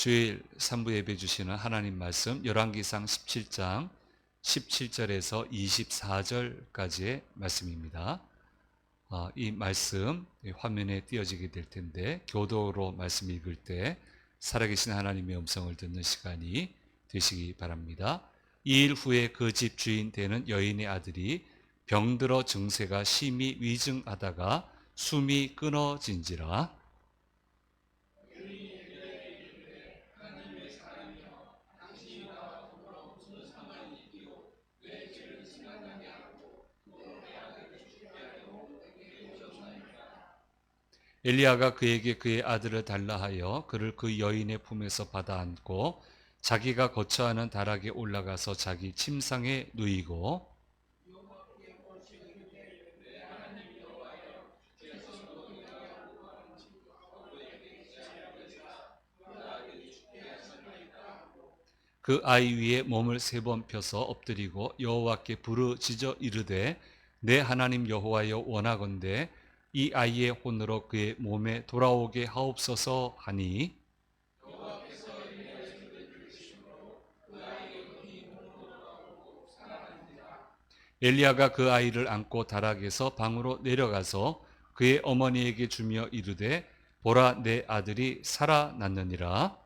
주일 3부 예배 주시는 하나님 말씀 열왕기상 17장 17절에서 24절까지의 말씀입니다. 이 말씀 화면에 띄어지게 될 텐데 교도로 말씀 읽을 때 살아계신 하나님의 음성을 듣는 시간이 되시기 바랍니다. 2일 후에 그 집 주인 되는 여인의 아들이 병들어 증세가 심히 위중하다가 숨이 끊어진지라. 엘리야가 그에게 그의 아들을 달라 하여 그를 그 여인의 품에서 받아 안고 자기가 거처하는 다락에 올라가서 자기 침상에 누이고 그 아이 위에 몸을 3번 펴서 엎드리고 여호와께 부르짖어 이르되 내 하나님 여호와여 원하건대 이 아이의 혼으로 그의 몸에 돌아오게 하옵소서 하니 엘리야가 그 아이를 안고 다락에서 방으로 내려가서 그의 어머니에게 주며 이르되 보라 내 아들이 살아났느니라.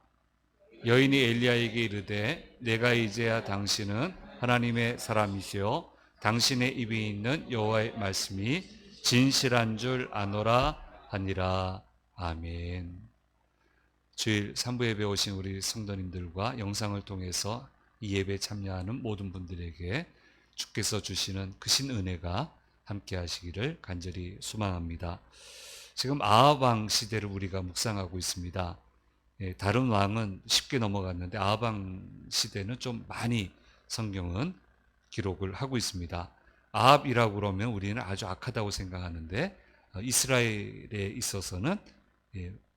여인이 엘리야에게 이르되 내가 이제야 당신은 하나님의 사람이시요 당신의 입에 있는 여호와의 말씀이 진실한 줄 아노라 하니라. 아멘. 주일 3부 예배 오신 우리 성도님들과 영상을 통해서 이 예배에 참여하는 모든 분들에게 주께서 주시는 크신 은혜가 함께 하시기를 간절히 소망합니다. 지금 아합 왕 시대를 우리가 묵상하고 있습니다. 다른 왕은 쉽게 넘어갔는데 아합 왕 시대는 좀 많이 성경은 기록을 하고 있습니다. 아합이라고 그러면 우리는 아주 악하다고 생각하는데 이스라엘에 있어서는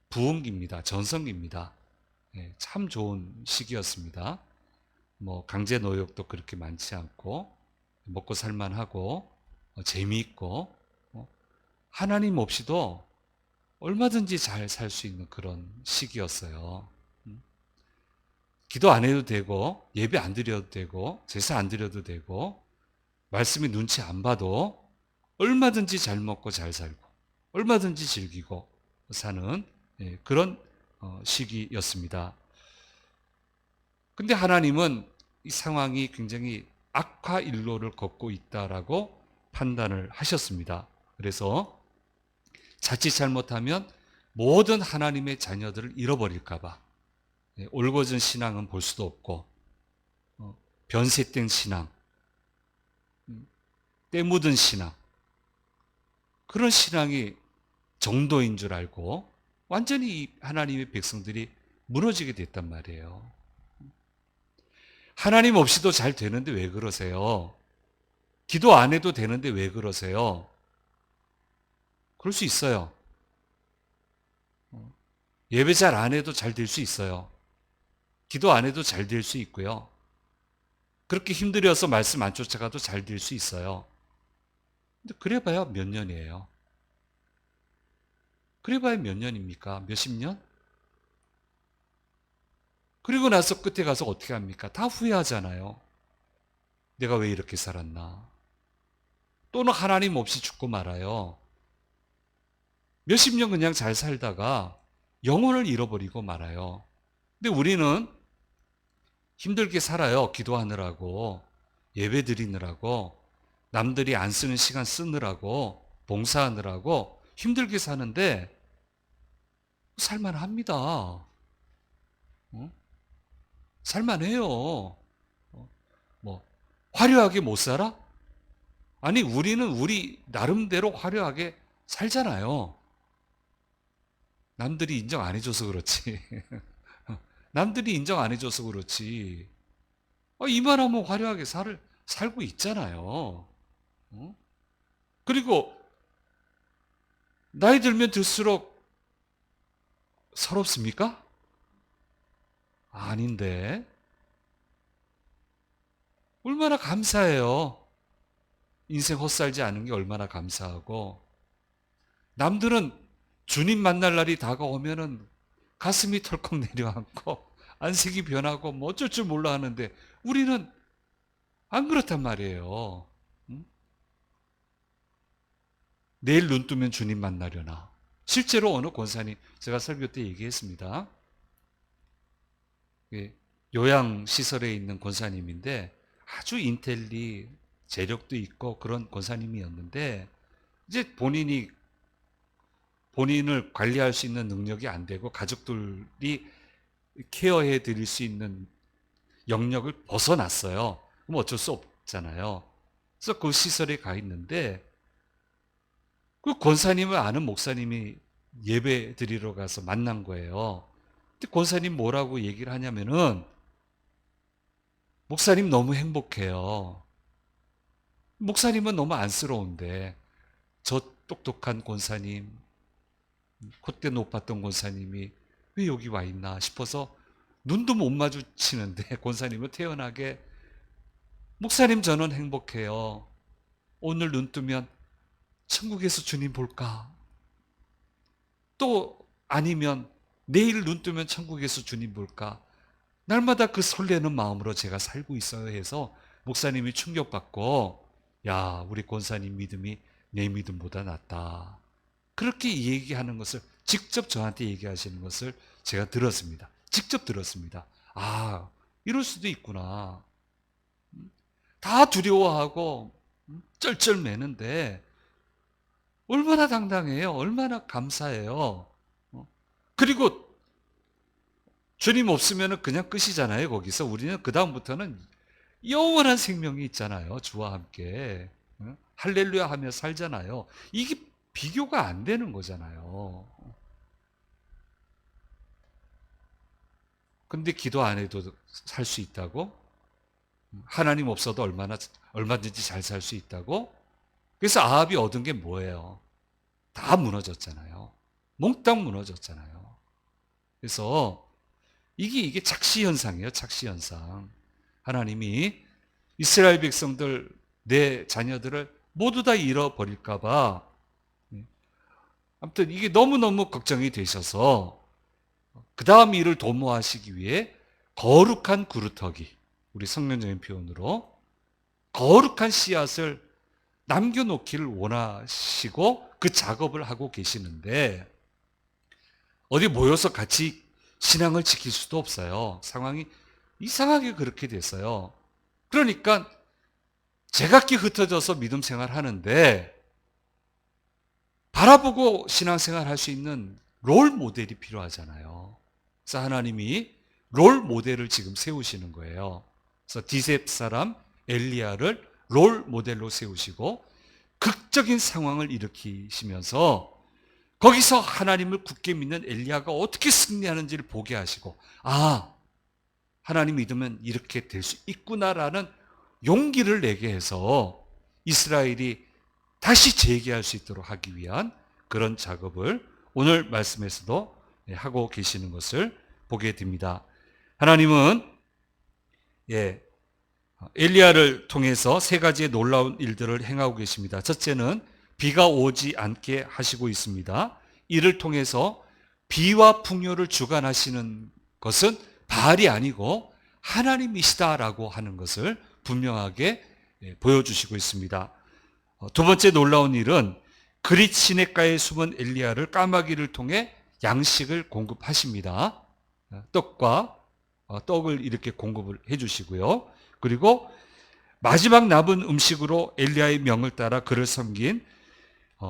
부흥기입니다. 전성기입니다. 참 좋은 시기였습니다. 강제 노역도 그렇게 많지 않고 먹고 살만하고 재미있고 하나님 없이도 얼마든지 잘 살 수 있는 그런 시기였어요. 기도 안 해도 되고 예배 안 드려도 되고 제사 안 드려도 되고 말씀이 눈치 안 봐도 얼마든지 잘 먹고 잘 살고 얼마든지 즐기고 사는 그런 시기였습니다. 근데 하나님은 이 상황이 굉장히 악화 일로를 걷고 있다라고 판단을 하셨습니다. 그래서 자칫 잘못하면 모든 하나님의 자녀들을 잃어버릴까봐 올곧은 신앙은 볼 수도 없고 변색된 신앙, 때 묻은 신앙, 그런 신앙이 정도인 줄 알고 완전히 하나님의 백성들이 무너지게 됐단 말이에요. 하나님 없이도 잘 되는데 왜 그러세요? 기도 안 해도 되는데 왜 그러세요? 그럴 수 있어요. 예배 잘 안 해도 잘 될 수 있어요. 기도 안 해도 잘 될 수 있고요. 그렇게 힘들어서 말씀 안 쫓아가도 잘 될 수 있어요. 근데 그래봐야 몇 년이에요. 그래봐야 몇 년입니까? 몇십 년? 그리고 나서 끝에 가서 어떻게 합니까? 다 후회하잖아요. 내가 왜 이렇게 살았나? 또는 하나님 없이 죽고 말아요. 몇십 년 그냥 잘 살다가 영혼을 잃어버리고 말아요. 근데 우리는 힘들게 살아요. 기도하느라고, 예배 드리느라고, 남들이 안 쓰는 시간 쓰느라고, 봉사하느라고 힘들게 사는데 살만합니다. 살만해요. 화려하게 못 살아? 아니, 우리는 우리 나름대로 화려하게 살잖아요. 남들이 인정 안 해줘서 그렇지. 남들이 인정 안 해줘서 그렇지. 이만하면 화려하게 살고 있잖아요. 그리고 나이 들면 들수록 서럽습니까? 아닌데. 얼마나 감사해요. 인생 헛살지 않은 게 얼마나 감사하고. 남들은 주님 만날 날이 다가오면은 가슴이 털컥 내려앉고 안색이 변하고 뭐 어쩔 줄 몰라 하는데 우리는 안 그렇단 말이에요. 응? 내일 눈 뜨면 주님 만나려나. 실제로 어느 권사님, 제가 설교 때 얘기했습니다. 요양시설에 있는 권사님인데 아주 인텔리, 재력도 있고 그런 권사님이었는데 이제 본인을 관리할 수 있는 능력이 안 되고 가족들이 케어해 드릴 수 있는 영역을 벗어났어요. 그럼 어쩔 수 없잖아요. 그래서 그 시설에 가 있는데 그 권사님을 아는 목사님이 예배 드리러 가서 만난 거예요. 근데 권사님 뭐라고 얘기를 하냐면은 목사님 너무 행복해요. 목사님은 너무 안쓰러운데 저 똑똑한 권사님, 콧대 높았던 권사님이 왜 여기 와 있나 싶어서 눈도 못 마주치는데 권사님은 태연하게 목사님 저는 행복해요. 오늘 눈 뜨면 천국에서 주님 볼까? 또 아니면 내일 눈 뜨면 천국에서 주님 볼까? 날마다 그 설레는 마음으로 제가 살고 있어요 해서 목사님이 충격받고 야 우리 권사님 믿음이 내 믿음보다 낫다. 그렇게 얘기하는 것을 직접 저한테 얘기하시는 것을 제가 들었습니다. 직접 들었습니다. 아 이럴 수도 있구나. 다 두려워하고 쩔쩔매는데 얼마나 당당해요. 얼마나 감사해요. 그리고 주님 없으면 그냥 끝이잖아요. 거기서 우리는 그 다음부터는 영원한 생명이 있잖아요. 주와 함께 할렐루야 하며 살잖아요. 이게 비교가 안 되는 거잖아요. 근데 기도 안 해도 살 수 있다고? 하나님 없어도 얼마든지 잘 살 수 있다고? 그래서 아합이 얻은 게 뭐예요? 다 무너졌잖아요. 몽땅 무너졌잖아요. 그래서 이게 착시현상이에요. 착시현상. 하나님이 이스라엘 백성들, 내 자녀들을 모두 다 잃어버릴까봐 아무튼 이게 너무너무 걱정이 되셔서 그 다음 일을 도모하시기 위해 거룩한 구루터기, 우리 성경적인 표현으로 거룩한 씨앗을 남겨놓기를 원하시고 그 작업을 하고 계시는데 어디 모여서 같이 신앙을 지킬 수도 없어요. 상황이 이상하게 그렇게 됐어요. 그러니까 제각기 흩어져서 믿음 생활 하는데 바라보고 신앙생활 할 수 있는 롤 모델이 필요하잖아요. 그래서 하나님이 롤 모델을 지금 세우시는 거예요. 그래서 디셉 사람 엘리야를 롤 모델로 세우시고 극적인 상황을 일으키시면서 거기서 하나님을 굳게 믿는 엘리야가 어떻게 승리하는지를 보게 하시고 아 하나님 믿으면 이렇게 될 수 있구나라는 용기를 내게 해서 이스라엘이 다시 재기할 수 있도록 하기 위한 그런 작업을 오늘 말씀에서도 하고 계시는 것을 보게 됩니다. 하나님은 엘리야를 통해서 세 가지의 놀라운 일들을 행하고 계십니다. 첫째는 비가 오지 않게 하시고 있습니다. 이를 통해서 비와 풍요를 주관하시는 것은 바알이 아니고 하나님이시다라고 하는 것을 분명하게 보여주시고 있습니다. 두 번째 놀라운 일은 그릿 시냇가에 숨은 엘리야를 까마귀를 통해 양식을 공급하십니다. 떡을 이렇게 공급을 해주시고요. 그리고 마지막 남은 음식으로 엘리야의 명을 따라 그를 섬긴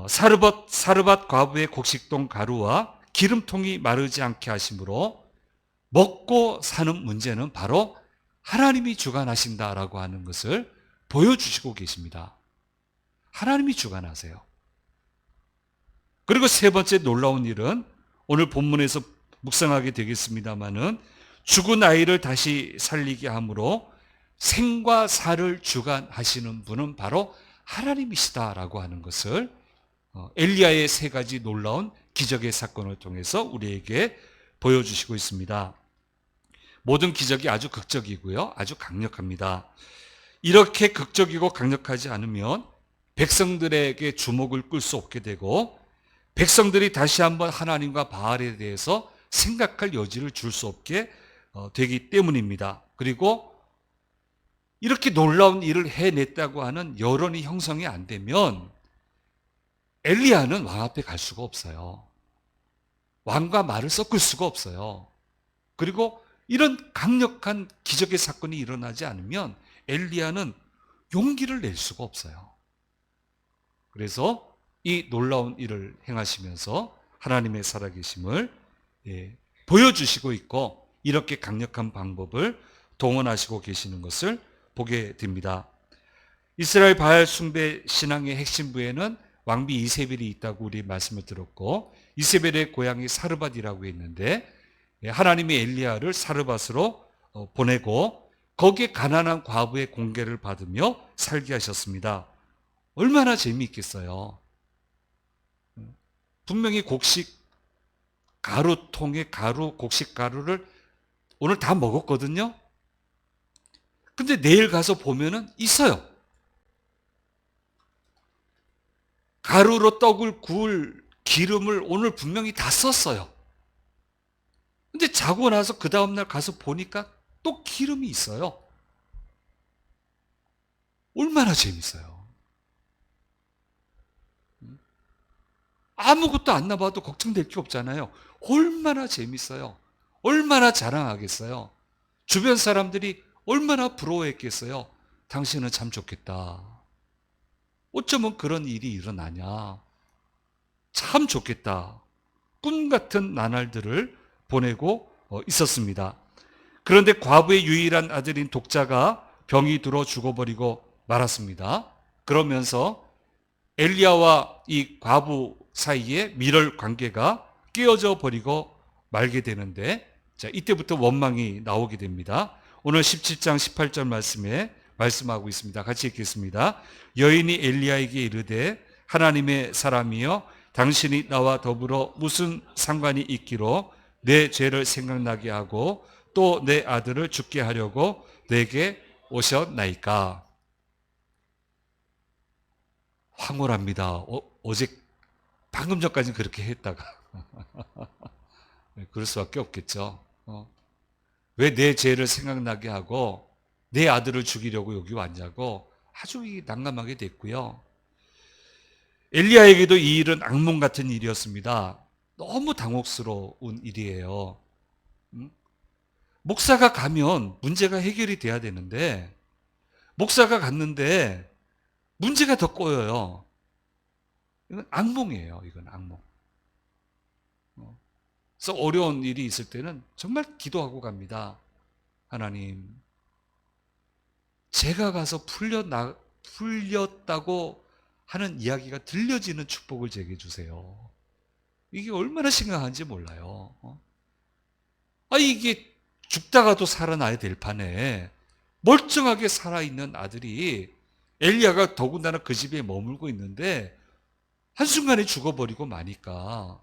사르밧 과부의 곡식동 가루와 기름통이 마르지 않게 하심으로 먹고 사는 문제는 바로 하나님이 주관하신다라고 하는 것을 보여주시고 계십니다. 하나님이 주관하세요. 그리고 세 번째 놀라운 일은 오늘 본문에서 묵상하게 되겠습니다마는 죽은 아이를 다시 살리게 함으로 생과 사를 주관하시는 분은 바로 하나님이시다라고 하는 것을 엘리야의 세 가지 놀라운 기적의 사건을 통해서 우리에게 보여주시고 있습니다. 모든 기적이 아주 극적이고요. 아주 강력합니다. 이렇게 극적이고 강력하지 않으면 백성들에게 주목을 끌 수 없게 되고 백성들이 다시 한번 하나님과 바알에 대해서 생각할 여지를 줄 수 없게 되기 때문입니다. 그리고 이렇게 놀라운 일을 해냈다고 하는 여론이 형성이 안 되면 엘리야는 왕 앞에 갈 수가 없어요. 왕과 말을 섞을 수가 없어요. 그리고 이런 강력한 기적의 사건이 일어나지 않으면 엘리야는 용기를 낼 수가 없어요. 그래서 이 놀라운 일을 행하시면서 하나님의 살아계심을 보여주시고 있고 이렇게 강력한 방법을 동원하시고 계시는 것을 보게 됩니다. 이스라엘 바알 숭배 신앙의 핵심부에는 왕비 이세벨이 있다고 우리 말씀을 들었고 이세벨의 고향이 사르밧이라고 했는데 하나님이 엘리야를 사르밧으로 보내고 거기에 가난한 과부의 공개를 받으며 살게 하셨습니다. 얼마나 재미있겠어요. 분명히 곡식 가루통에 곡식 가루를 오늘 다 먹었거든요. 근데 내일 가서 보면은 있어요. 가루로 떡을 구울 기름을 오늘 분명히 다 썼어요. 근데 자고 나서 그 다음날 가서 보니까 또 기름이 있어요. 얼마나 재밌어요. 아무것도 안 나봐도 걱정될 게 없잖아요. 얼마나 재밌어요. 얼마나 자랑하겠어요. 주변 사람들이 얼마나 부러워했겠어요. 당신은 참 좋겠다. 어쩌면 그런 일이 일어나냐. 참 좋겠다. 꿈 같은 나날들을 보내고 있었습니다. 그런데 과부의 유일한 아들인 독자가 병이 들어 죽어버리고 말았습니다. 그러면서 엘리야와 이 과부 사이에 밀월 관계가 깨어져 버리고 말게 되는데 자, 이때부터 원망이 나오게 됩니다. 오늘 17장 18절 말씀에 말씀하고 있습니다. 같이 읽겠습니다. 여인이 엘리야에게 이르되 하나님의 사람이여 당신이 나와 더불어 무슨 상관이 있기로 내 죄를 생각나게 하고 또 내 아들을 죽게 하려고 내게 오셨나이까. 황홀합니다. 어제 방금 전까지는 그렇게 했다가 그럴 수밖에 없겠죠. 왜 내 죄를 생각나게 하고 내 아들을 죽이려고 여기 왔냐고 아주 난감하게 됐고요. 엘리야에게도 이 일은 악몽 같은 일이었습니다. 너무 당혹스러운 일이에요. 목사가 가면 문제가 해결이 돼야 되는데 목사가 갔는데 문제가 더 꼬여요. 이건 악몽이에요. 이건 악몽. 그래서 어려운 일이 있을 때는 정말 기도하고 갑니다. 하나님, 제가 가서 풀렸다고 하는 이야기가 들려지는 축복을 제게 주세요. 이게 얼마나 심각한지 몰라요. 이게 죽다가도 살아나야 될 판에 멀쩡하게 살아있는 아들이 엘리야가 더군다나 그 집에 머물고 있는데 한순간에 죽어버리고 마니까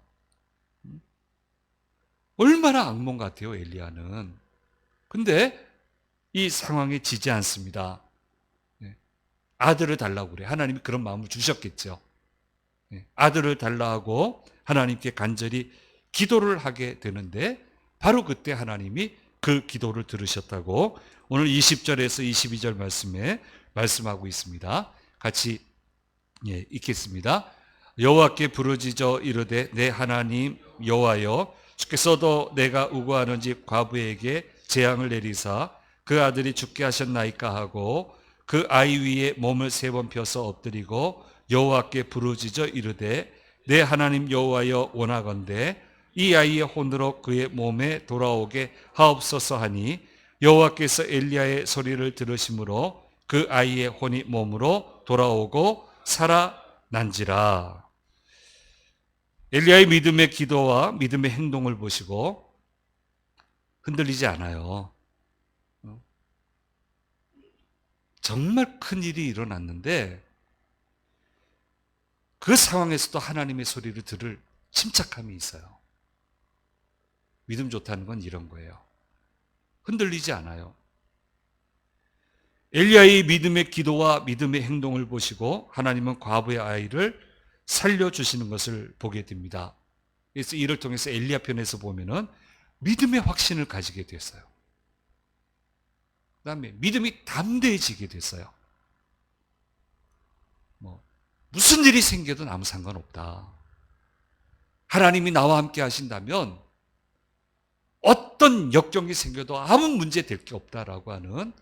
얼마나 악몽 같아요, 엘리야는. 근데 이 상황에 지지 않습니다. 아들을 달라고 그래. 하나님이 그런 마음을 주셨겠죠. 아들을 달라 하고 하나님께 간절히 기도를 하게 되는데 바로 그때 하나님이 그 기도를 들으셨다고 오늘 20절에서 22절 말씀에 말씀하고 있습니다. 같이 읽겠습니다. 여호와께 부르짖어 이르되 내 하나님 여호와여 주께서도 내가 우고하는 집 과부에게 재앙을 내리사 그 아들이 죽게 하셨나이까 하고 그 아이 위에 몸을 3번 펴서 엎드리고 여호와께 부르짖어 이르되 내 하나님 여호와여 원하건대 이 아이의 혼으로 그의 몸에 돌아오게 하옵소서 하니 여호와께서 엘리야의 소리를 들으심으로 그 아이의 혼이 몸으로 돌아오고 살아난지라. 엘리야의 믿음의 기도와 믿음의 행동을 보시고 흔들리지 않아요. 정말 큰 일이 일어났는데 그 상황에서도 하나님의 소리를 들을 침착함이 있어요. 믿음 좋다는 건 이런 거예요. 흔들리지 않아요. 엘리야의 믿음의 기도와 믿음의 행동을 보시고 하나님은 과부의 아이를 살려주시는 것을 보게 됩니다. 그래서 이를 통해서 엘리야 편에서 보면은 믿음의 확신을 가지게 됐어요. 그다음에 믿음이 담대해지게 됐어요. 무슨 일이 생겨도 아무 상관없다. 하나님이 나와 함께 하신다면 어떤 역경이 생겨도 아무 문제 될 게 없다라고 하는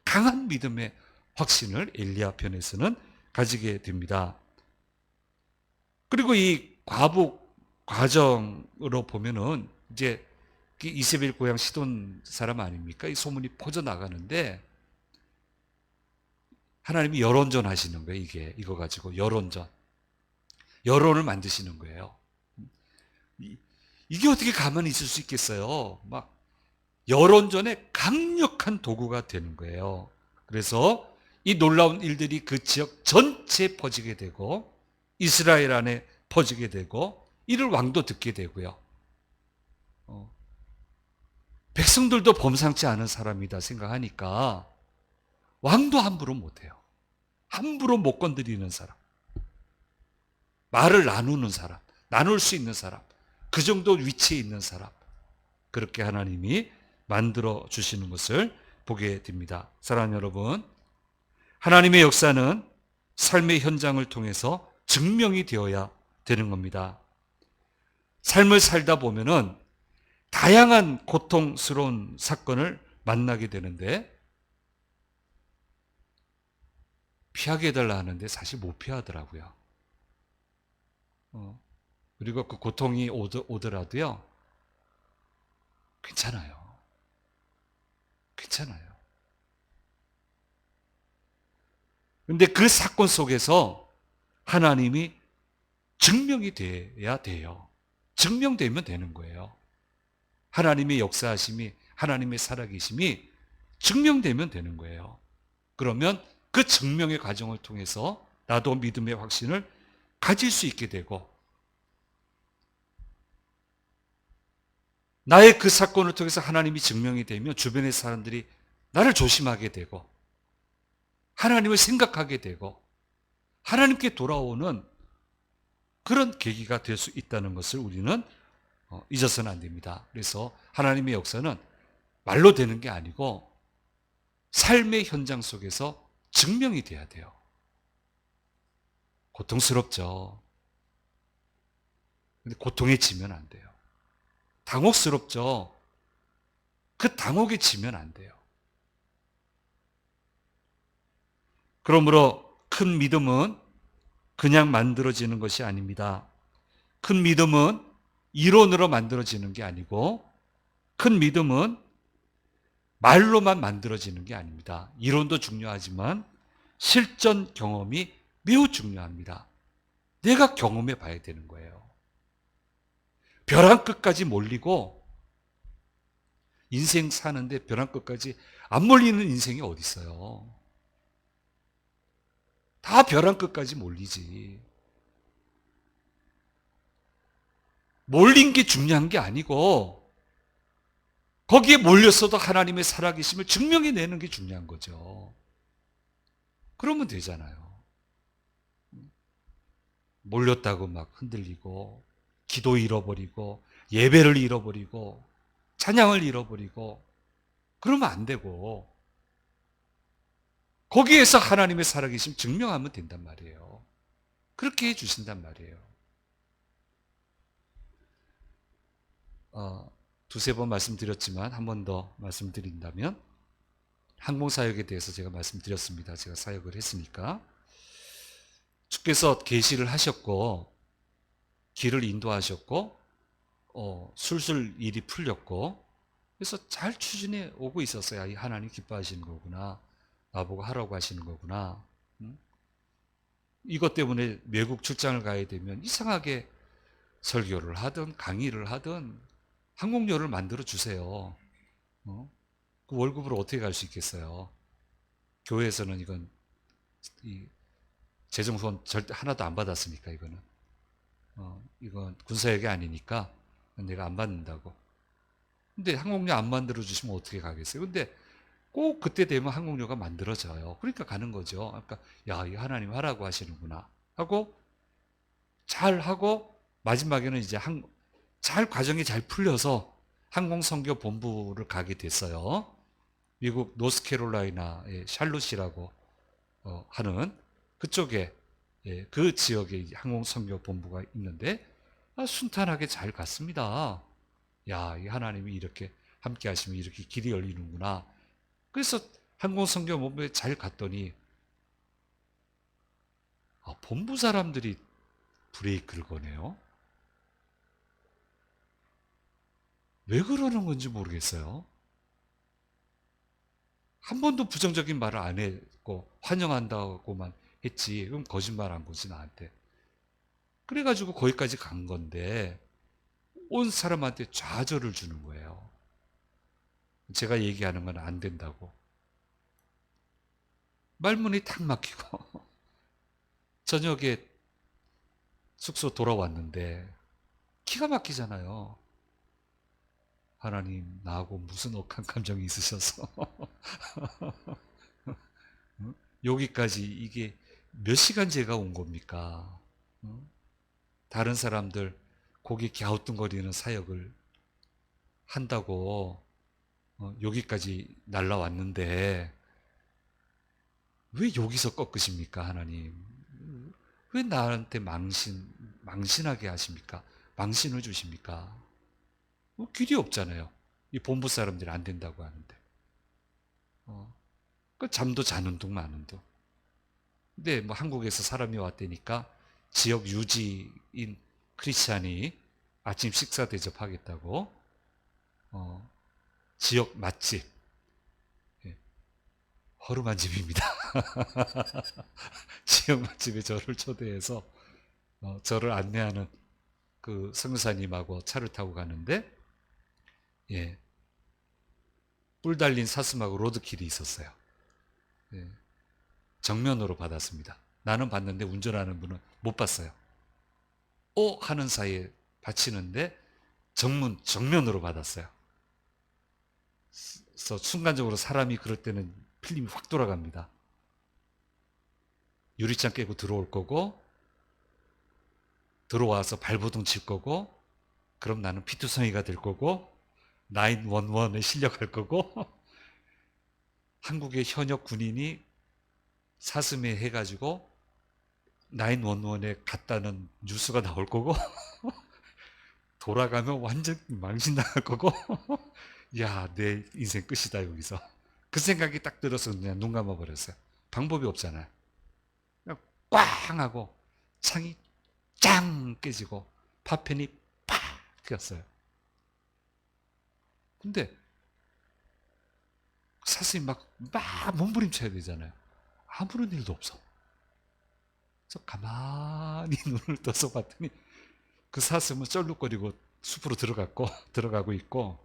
강한 믿음의 확신을 엘리야 편에서는 가지게 됩니다. 그리고 이 과부 과정으로 보면은 이제 이세벨 고향 시돈 사람 아닙니까? 이 소문이 퍼져 나가는데 하나님이 여론전 하시는 거예요. 이거 가지고 여론을 만드시는 거예요. 이게 어떻게 가만히 있을 수 있겠어요? 막 여론전의 강력한 도구가 되는 거예요. 그래서 이 놀라운 일들이 그 지역 전체에 퍼지게 되고 이스라엘 안에 퍼지게 되고 이를 왕도 듣게 되고요. 백성들도 범상치 않은 사람이다 생각하니까 왕도 함부로 못해요. 함부로 못 건드리는 사람, 말을 나누는 사람, 나눌 수 있는 사람, 그 정도 위치에 있는 사람, 그렇게 하나님이 만들어 주시는 것을 보게 됩니다. 사랑하는 여러분, 하나님의 역사는 삶의 현장을 통해서 증명이 되어야 되는 겁니다. 삶을 살다 보면은 다양한 고통스러운 사건을 만나게 되는데 피하게 해달라 하는데 사실 못 피하더라고요. 그리고 그 고통이 오더라도요, 괜찮아요. 근데 그 사건 속에서 하나님이 증명이 돼야 돼요. 증명되면 되는 거예요. 하나님의 역사하심이, 하나님의 살아계심이 증명되면 되는 거예요. 그러면 그 증명의 과정을 통해서 나도 믿음의 확신을 가질 수 있게 되고, 나의 그 사건을 통해서 하나님이 증명이 되면 주변의 사람들이 나를 조심하게 되고, 하나님을 생각하게 되고, 하나님께 돌아오는 그런 계기가 될 수 있다는 것을 우리는 잊어서는 안 됩니다. 그래서 하나님의 역사는 말로 되는 게 아니고 삶의 현장 속에서 증명이 돼야 돼요. 고통스럽죠. 근데 고통에 지면 안 돼요. 당혹스럽죠. 그 당혹에 지면 안 돼요. 그러므로 큰 믿음은 그냥 만들어지는 것이 아닙니다. 큰 믿음은 이론으로 만들어지는 게 아니고, 큰 믿음은 말로만 만들어지는 게 아닙니다. 이론도 중요하지만 실전 경험이 매우 중요합니다. 내가 경험해 봐야 되는 거예요. 벼랑 끝까지 몰리고 인생 사는데 벼랑 끝까지 안 몰리는 인생이 어디 있어요? 다 벼랑 끝까지 몰리지. 몰린 게 중요한 게 아니고 거기에 몰렸어도 하나님의 살아계심을 증명해내는 게 중요한 거죠. 그러면 되잖아요. 몰렸다고 막 흔들리고 기도 잃어버리고 예배를 잃어버리고 찬양을 잃어버리고 그러면 안 되고 거기에서 하나님의 살아계심 증명하면 된단 말이에요. 그렇게 해주신단 말이에요. 두세 번 말씀드렸지만 한 번 더 말씀드린다면 항공사역에 대해서 제가 말씀드렸습니다. 제가 사역을 했으니까. 주께서 계시를 하셨고 길을 인도하셨고 술술 일이 풀렸고 그래서 잘 추진해 오고 있었어요. 하나님 기뻐하시는 거구나. 나보고 하라고 하시는 거구나. 이것 때문에 외국 출장을 가야 되면 이상하게 설교를 하든 강의를 하든 항공료를 만들어 주세요. 그 월급으로 어떻게 갈 수 있겠어요? 교회에서는 이건 재정 후원 절대 하나도 안 받았으니까 이거는 이건 군사역이 아니니까 내가 안 받는다고. 근데 항공료 안 만들어 주시면 어떻게 가겠어요? 근데 꼭 그때 되면 항공료가 만들어져요. 그러니까 가는 거죠. 그러니까 야, 이 하나님 하라고 하시는구나 하고 잘 하고 마지막에는 이제 잘 과정이 잘 풀려서 항공선교 본부를 가게 됐어요. 미국 노스캐롤라이나의 샬롯이라고 하는 그쪽에, 그 지역에 항공선교본부가 있는데 순탄하게 잘 갔습니다. 야, 이 하나님이 이렇게 함께 하시면 이렇게 길이 열리는구나. 그래서 항공선교본부에 잘 갔더니 본부 사람들이 브레이크를 거네요. 왜 그러는 건지 모르겠어요. 한 번도 부정적인 말을 안 했고 환영한다고만 했지. 그럼 거짓말 한 거지 나한테. 그래가지고 거기까지 간 건데 온 사람한테 좌절을 주는 거예요. 제가 얘기하는 건 안 된다고. 말문이 탁 막히고 저녁에 숙소 돌아왔는데 기가 막히잖아요. 하나님, 나하고 무슨 억한 감정이 있으셔서 여기까지 이게 몇 시간 제가 온 겁니까? 다른 사람들 고개 갸우뚱거리는 사역을 한다고 여기까지 날라왔는데 왜 여기서 꺾으십니까, 하나님? 왜 나한테 망신하게 하십니까? 망신을 주십니까? 길이 없잖아요. 이 본부 사람들이 안 된다고 하는데. 그 잠도 자는 둥 마는 둥. 근데 뭐 한국에서 사람이 왔다니까 지역 유지인 크리스찬이 아침 식사 대접하겠다고 지역 맛집, 허름한 집입니다. 지역 맛집에 저를 초대해서 저를 안내하는 그 선교사님하고 차를 타고 가는데, 예, 뿔 달린 사슴하고 로드킬이 있었어요. 예, 정면으로 받았습니다. 나는 봤는데 운전하는 분은 못 봤어요. 하는 사이에 받치는데 정면으로 받았어요. 그래서 순간적으로 사람이 그럴 때는 필름이 확 돌아갑니다. 유리창 깨고 들어올 거고, 들어와서 발버둥 칠 거고, 그럼 나는 피투성이가 될 거고, 911에 실려갈 거고, 한국의 현역 군인이 사슴에 해가지고 911에 갔다는 뉴스가 나올 거고, 돌아가면 완전 망신당할 거고, 야, 내 인생 끝이다, 여기서. 그 생각이 딱 들어서 그냥 눈 감아버렸어요. 방법이 없잖아요. 그냥 꽝 하고 창이 짱 깨지고 파편이 팍 튀었어요. 근데 사슴이 막 몸부림쳐야 되잖아요. 아무런 일도 없어. 그래서 가만히 눈을 떠서 봤더니 그 사슴은 쩔룩거리고 숲으로 들어가고 있고,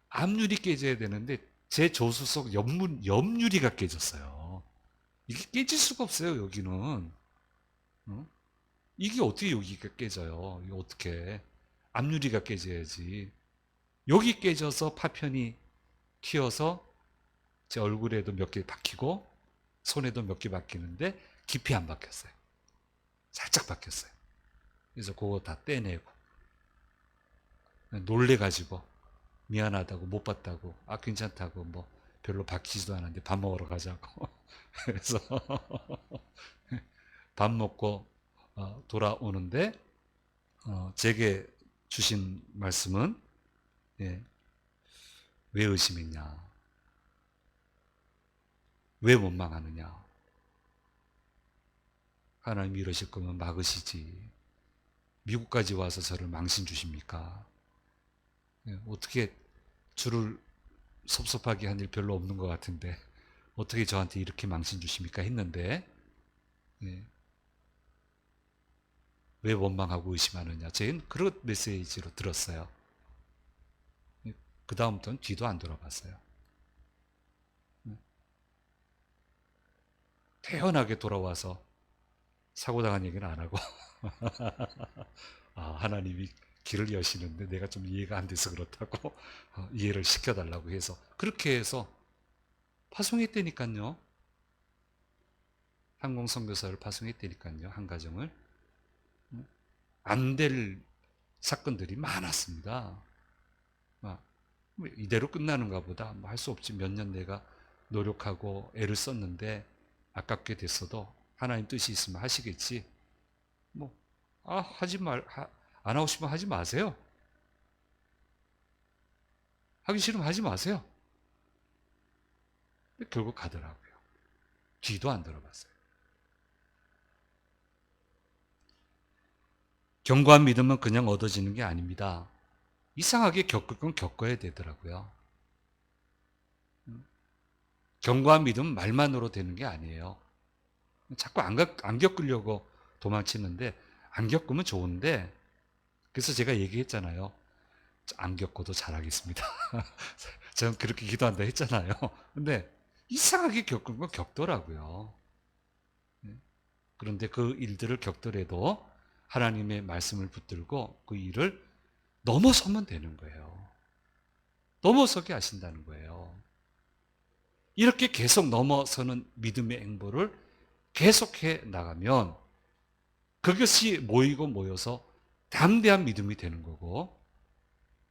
앞유리 깨져야 되는데 제 조수 속 옆유리가 깨졌어요. 이게 깨질 수가 없어요, 여기는. 어? 이게 어떻게 여기가 깨져요? 이게 어떻게? 앞유리가 깨져야지. 여기 깨져서 파편이 튀어서 제 얼굴에도 몇 개 박히고 손에도 몇 개 박히는데 깊이 안 박혔어요. 살짝 박혔어요. 그래서 그거 다 떼내고 놀래가지고 미안하다고 못 봤다고 괜찮다고 뭐 별로 박히지도 않았는데 밥 먹으러 가자고 그래서 밥 먹고 돌아오는데 제게 주신 말씀은, 예, 왜 의심했냐, 왜 원망하느냐, 하나님이 이러실 거면 막으시지 미국까지 와서 저를 망신 주십니까? 예, 어떻게 주를 섭섭하게 한 일 별로 없는 것 같은데 어떻게 저한테 이렇게 망신 주십니까? 했는데, 예, 왜 원망하고 의심하느냐, 저희는 그런 메시지로 들었어요. 예, 그 다음부터는 뒤도 안 돌아봤어요. 예, 태연하게 돌아와서 사고당한 얘기는 안 하고 하나님이 길을 여시는데 내가 좀 이해가 안 돼서 그렇다고 이해를 시켜달라고 해서 그렇게 해서 파송했다니까요. 항공선교사를 파송했다니까요. 한 가정을. 안 될 사건들이 많았습니다. 이대로 끝나는가 보다. 뭐 할 수 없지. 몇 년 내가 노력하고 애를 썼는데 아깝게 됐어도 하나님 뜻이 있으면 하시겠지. 뭐, 안 하고 싶으면 하지 마세요. 하기 싫으면 하지 마세요. 근데 결국 가더라고요. 뒤도 안 들어봤어요. 견고한 믿음은 그냥 얻어지는 게 아닙니다. 이상하게 겪을 건 겪어야 되더라고요. 견고한 믿음은 말만으로 되는 게 아니에요. 자꾸 안 겪으려고 도망치는데, 안 겪으면 좋은데, 그래서 제가 얘기했잖아요. 안 겪어도 잘하겠습니다. 저는 그렇게 기도한다 했잖아요. 근데 이상하게 겪은 건 겪더라고요. 그런데 그 일들을 겪더라도 하나님의 말씀을 붙들고 그 일을 넘어서면 되는 거예요. 넘어서게 하신다는 거예요. 이렇게 계속 넘어서는 믿음의 행보를 계속해 나가면 그것이 모이고 모여서 담대한 믿음이 되는 거고,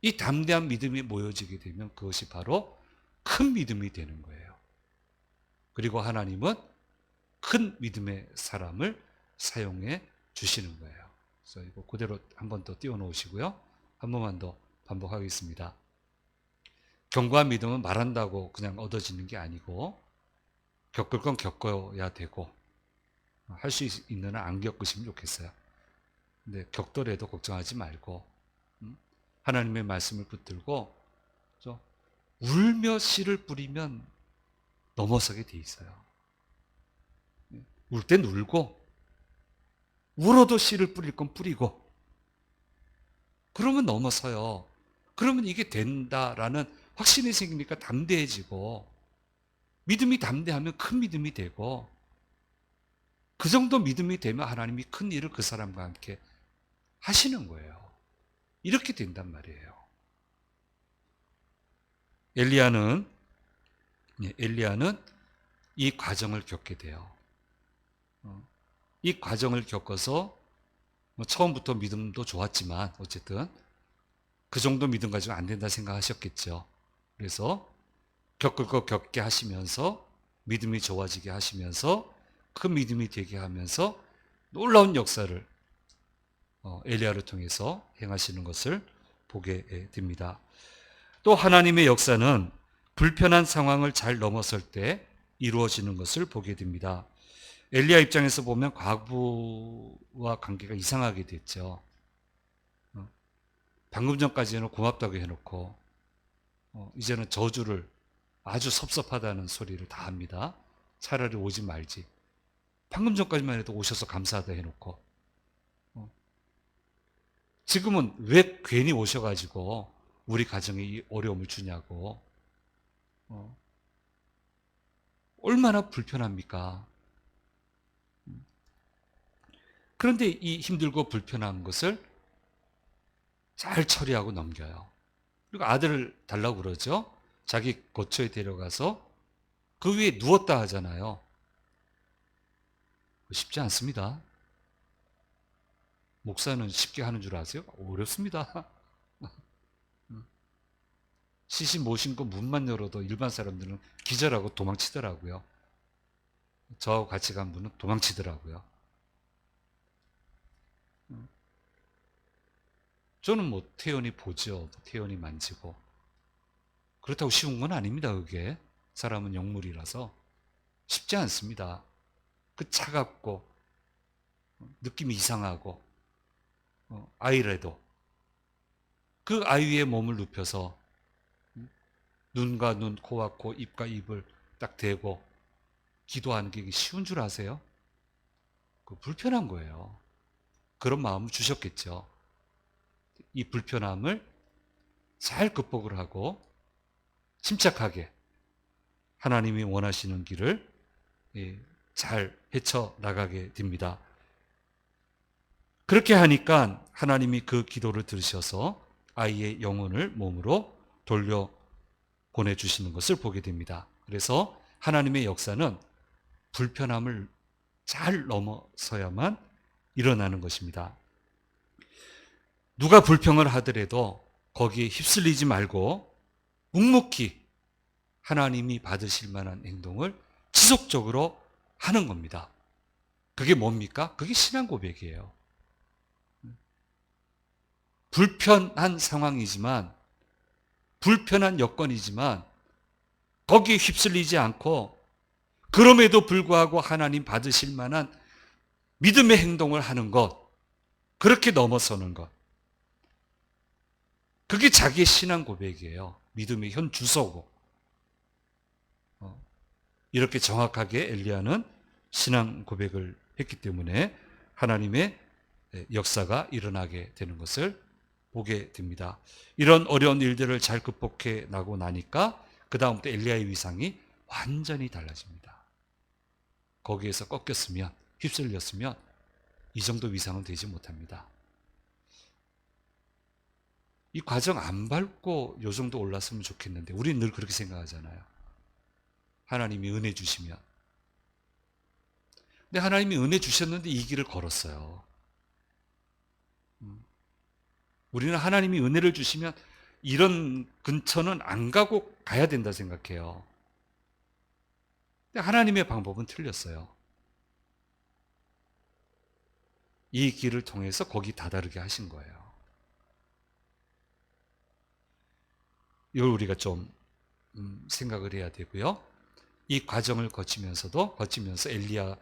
이 담대한 믿음이 모여지게 되면 그것이 바로 큰 믿음이 되는 거예요. 그리고 하나님은 큰 믿음의 사람을 사용해 주시는 거예요. 그래서 이거 그대로 한 번 더 띄워놓으시고요. 한 번만 더 반복하겠습니다. 견고한 믿음은 말한다고 그냥 얻어지는 게 아니고 겪을 건 겪어야 되고, 할 수 있는 한 안 겪으시면 좋겠어요. 근데 겪더라도 걱정하지 말고 하나님의 말씀을 붙들고 울며 씨를 뿌리면 넘어서게 돼 있어요. 울 땐 울고 울어도 씨를 뿌릴 건 뿌리고, 그러면 넘어서요. 그러면 이게 된다라는 확신이 생기니까 담대해지고, 믿음이 담대하면 큰 믿음이 되고, 그 정도 믿음이 되면 하나님이 큰 일을 그 사람과 함께 하시는 거예요. 이렇게 된단 말이에요. 엘리야는 이 과정을 겪게 돼요. 이 과정을 겪어서 처음부터 믿음도 좋았지만 어쨌든 그 정도 믿음 가지고 안 된다 생각하셨겠죠. 그래서 겪을 거 겪게 하시면서 믿음이 좋아지게 하시면서 그 믿음이 되게 하면서 놀라운 역사를 엘리야를 통해서 행하시는 것을 보게 됩니다. 또 하나님의 역사는 불편한 상황을 잘 넘어설 때 이루어지는 것을 보게 됩니다. 엘리야 입장에서 보면 과부와 관계가 이상하게 됐죠. 방금 전까지는 고맙다고 해놓고 이제는 저주를, 아주 섭섭하다는 소리를 다 합니다. 차라리 오지 말지. 방금 전까지만 해도 오셔서 감사하다 해놓고 지금은 왜 괜히 오셔가지고 우리 가정에 이 어려움을 주냐고. 얼마나 불편합니까? 그런데 이 힘들고 불편한 것을 잘 처리하고 넘겨요. 그리고 아들을 달라고 그러죠. 자기 거처에 데려가서 그 위에 누웠다 하잖아요. 쉽지 않습니다. 목사는 쉽게 하는 줄 아세요? 어렵습니다. 시신 모신 거 문만 열어도 일반 사람들은 기절하고 도망치더라고요. 저하고 같이 간 분은 도망치더라고요. 저는 뭐 태연히 보죠. 태연히 만지고. 그렇다고 쉬운 건 아닙니다. 그게 사람은 영물이라서 쉽지 않습니다. 그 차갑고 느낌이 이상하고 아이라도 그 아이의 몸을 눕혀서 눈과 눈, 코와 코, 입과 입을 딱 대고 기도하는 게 쉬운 줄 아세요? 그 불편한 거예요. 그런 마음을 주셨겠죠. 이 불편함을 잘 극복을 하고 침착하게 하나님이 원하시는 길을 잘 헤쳐나가게 됩니다. 그렇게 하니까 하나님이 그 기도를 들으셔서 아이의 영혼을 몸으로 돌려 보내주시는 것을 보게 됩니다. 그래서 하나님의 역사는 불편함을 잘 넘어서야만 일어나는 것입니다. 누가 불평을 하더라도 거기에 휩쓸리지 말고 묵묵히 하나님이 받으실 만한 행동을 지속적으로 하는 겁니다. 그게 뭡니까? 그게 신앙 고백이에요. 불편한 상황이지만, 불편한 여건이지만 거기에 휩쓸리지 않고 그럼에도 불구하고 하나님 받으실 만한 믿음의 행동을 하는 것, 그렇게 넘어서는 것, 그게 자기의 신앙 고백이에요. 믿음의 현 주소고. 이렇게 정확하게 엘리야는 신앙 고백을 했기 때문에 하나님의 역사가 일어나게 되는 것을 보게 됩니다. 이런 어려운 일들을 잘 극복해 나고 나니까 그 다음부터 엘리야의 위상이 완전히 달라집니다. 거기에서 꺾였으면, 휩쓸렸으면 이 정도 위상은 되지 못합니다. 이 과정 안 밟고 요 정도 올랐으면 좋겠는데 우리는 늘 그렇게 생각하잖아요. 하나님이 은혜 주시면. 근데 하나님이 은혜 주셨는데 이 길을 걸었어요. 우리는 하나님이 은혜를 주시면 이런 근처는 안 가고 가야 된다 생각해요. 근데 하나님의 방법은 틀렸어요. 이 길을 통해서 거기 다다르게 하신 거예요. 이걸 우리가 좀 생각을 해야 되고요. 이 과정을 거치면서 엘리야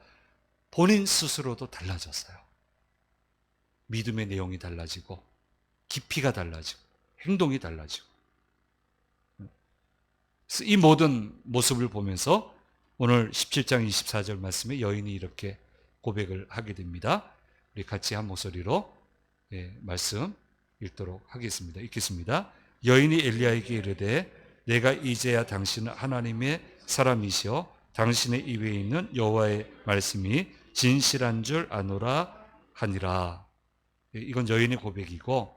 본인 스스로도 달라졌어요. 믿음의 내용이 달라지고 깊이가 달라지고 행동이 달라지고, 이 모든 모습을 보면서 오늘 17장 24절 말씀에 여인이 이렇게 고백을 하게 됩니다. 우리 같이 한 목소리로 말씀 읽도록 하겠습니다. 읽겠습니다. 여인이 엘리야에게 이르되 내가 이제야 당신은 하나님의 사람이시여 당신의 입에 있는 여호와의 말씀이 진실한 줄 아노라 하니라. 이건 여인의 고백이고,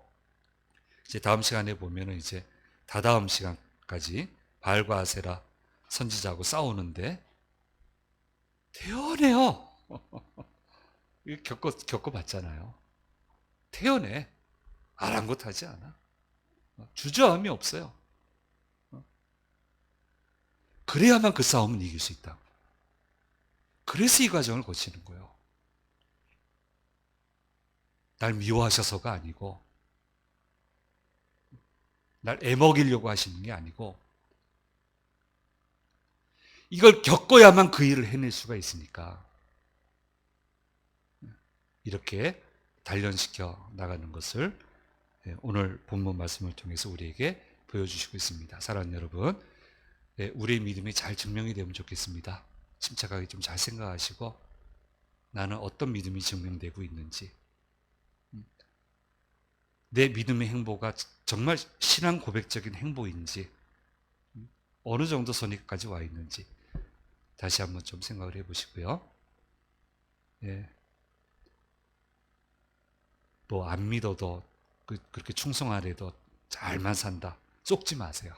이제 다음 시간에 보면은 이제 다다음 시간까지 바알과 아세라 선지자하고 싸우는데 태연해요. 겪어봤잖아요. 태연해. 아랑곳하지 않아. 주저함이 없어요. 그래야만 그 싸움은 이길 수 있다. 그래서 이 과정을 거치는 거예요. 날 미워하셔서가 아니고, 날 애먹이려고 하시는 게 아니고, 이걸 겪어야만 그 일을 해낼 수가 있으니까 이렇게 단련시켜 나가는 것을 오늘 본문 말씀을 통해서 우리에게 보여주시고 있습니다. 사랑하는 여러분, 우리의 믿음이 잘 증명이 되면 좋겠습니다. 침착하게 좀 잘 생각하시고 나는 어떤 믿음이 증명되고 있는지, 내 믿음의 행보가 정말 신앙 고백적인 행보인지, 어느 정도 선에까지 와 있는지 다시 한번 좀 생각을 해보시고요. 뭐 안 믿어도 그렇게 충성하래도 잘만 산다. 속지 마세요.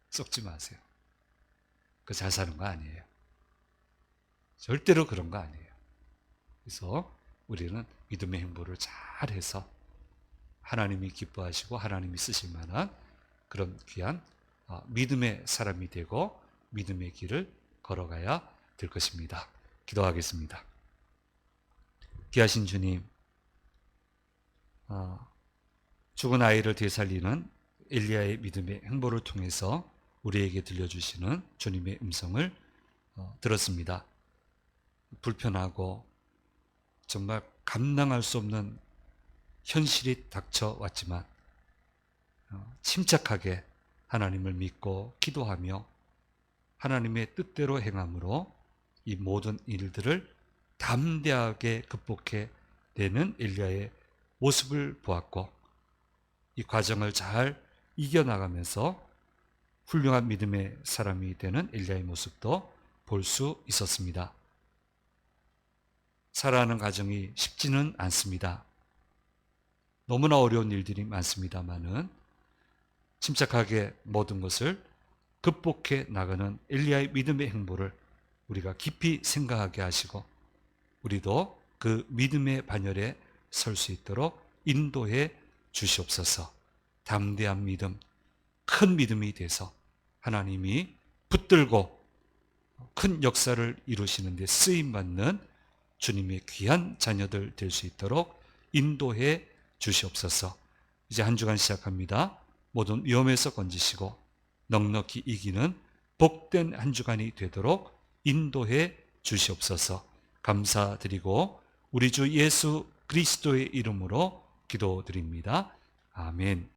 속지 마세요. 그 잘 사는 거 아니에요. 절대로 그런 거 아니에요. 그래서 우리는 믿음의 행보를 잘해서 하나님이 기뻐하시고 하나님이 쓰실 만한 그런 귀한 믿음의 사람이 되고 믿음의 길을 걸어가야 될 것입니다. 기도하겠습니다. 귀하신 주님, 죽은 아이를 되살리는 엘리야의 믿음의 행보를 통해서 우리에게 들려주시는 주님의 음성을 들었습니다. 불편하고 정말 감당할 수 없는 현실이 닥쳐왔지만 침착하게 하나님을 믿고 기도하며 하나님의 뜻대로 행함으로 이 모든 일들을 담대하게 극복해 내는 엘리야의 모습을 보았고, 이 과정을 잘 이겨나가면서 훌륭한 믿음의 사람이 되는 엘리야의 모습도 볼 수 있었습니다. 살아가는 과정이 쉽지는 않습니다. 너무나 어려운 일들이 많습니다만은 침착하게 모든 것을 극복해 나가는 엘리야의 믿음의 행보를 우리가 깊이 생각하게 하시고 우리도 그 믿음의 반열에 설 수 있도록 인도해 주시옵소서. 담대한 믿음, 큰 믿음이 돼서 하나님이 붙들고 큰 역사를 이루시는 데 쓰임받는 주님의 귀한 자녀들 될 수 있도록 인도해 주시옵소서. 이제 한 주간 시작합니다. 모든 위험에서 건지시고 넉넉히 이기는 복된 한 주간이 되도록 인도해 주시옵소서. 감사드리고 우리 주 예수 그리스도의 이름으로 기도드립니다. 아멘.